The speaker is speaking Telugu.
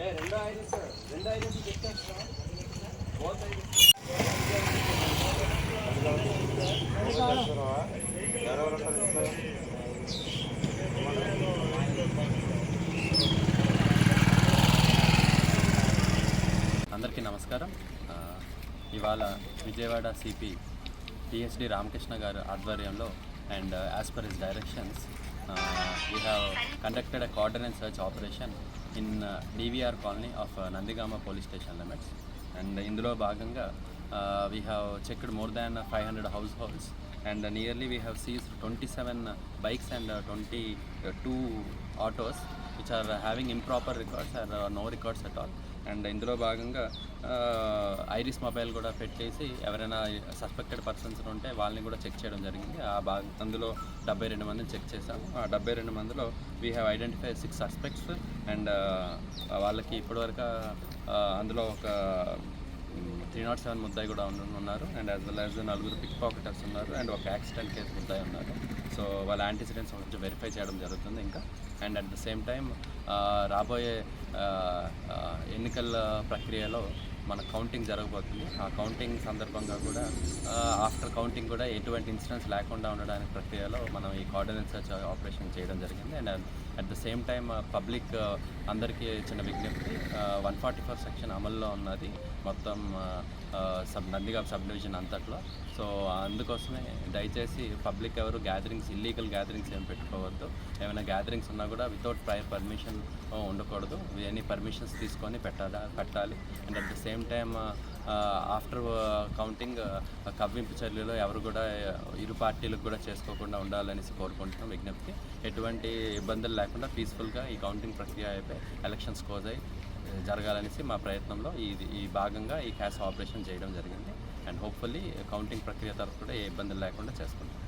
అందరికీ నమస్కారం. ఇవాళ విజయవాడ సిపి టిఎస్డి రామకృష్ణ గారు ఆధ్వర్యంలో and as per his directions we have conducted a coordinated search operation in DVR colony of Nandigama police station limits, and ఇందులో భాగంగా we have checked more than 500 households and nearly we have seized 27 bikes and 22 autos which are having improper records or no records at all. And ఇందులో భాగంగా ఐరిస్ మొబైల్ కూడా పెట్టేసి ఎవరైనా సస్పెక్టెడ్ పర్సన్స్ ఉంటే వాళ్ళని కూడా చెక్ చేయడం జరిగింది. అందులో 72 మందిని చెక్ చేశాము. ఆ 72 మందిలో we have identify 6 suspects and వాళ్ళకి ఇప్పటివరకు అందులో ఒక 307 ముద్దాయి కూడా ఉన్నారు and as well as 4 pickpocketers ఉన్నారు అండ్ ఒక యాక్సిడెంట్ కేసు ముద్దాయి ఉన్నారు. సో వాళ్ళ యాంటిసిడెంట్స్ కొంచెం వెరిఫై చేయడం జరుగుతుంది ఇంకా. And at the same time రాబోయే ఎన్నికల ప్రక్రియలో మన కౌంటింగ్ జరగబోతుంది. ఆ కౌంటింగ్ సందర్భంగా కూడా ఆఫ్టర్ కౌంటింగ్ కూడా ఎటువంటి ఇన్సిడెంట్స్ లేకుండా ఉండడానికి ప్రక్రియలో మనం ఈ కోఆర్డినేట్ సెర్చ్ ఆపరేషన్ చేయడం జరిగింది. And at the same time public అందరికీ చిన్న విజ్ఞప్తి, 144 సెక్షన్ అమల్లో ఉన్నది మొత్తం నందిగామ సబ్ డివిజన్ అంతట్లో. సో అందుకోసమే దయచేసి పబ్లిక్ ఎవరు గ్యాదరింగ్స్, ఇల్లీగల్ గ్యాదరింగ్స్ ఏం పెట్టుకోవద్దు. ఏమైనా గ్యాదరింగ్స్ ఉన్నా కూడా వితౌట్ ప్రయర్ పర్మిషన్ ఉండకూడదు. ఎనీ పర్మిషన్స్ తీసుకొని పెట్టాలి. And at the same time after counting కవ్వింపు చర్యలు ఎవరు కూడా ఇరు పార్టీలకు కూడా చేసుకోకుండా ఉండాలనేసి కోరుకుంటున్నాం విజ్ఞప్తి. ఎటువంటి ఇబ్బందులు లేకుండా పీస్ఫుల్గా ఈ కౌంటింగ్ ప్రక్రియ అయిపోయి ఎలక్షన్స్ క్లోజ్ అయ్యి జరగాలనేసి మా ప్రయత్నంలో ఈ భాగంగా ఈ క్యాష్ ఆపరేషన్ చేయడం జరిగింది. అండ్ హోప్ఫుల్లీ కౌంటింగ్ ప్రక్రియ తరఫు కూడా ఏ ఇబ్బందులు లేకుండా చేసుకుంటాం.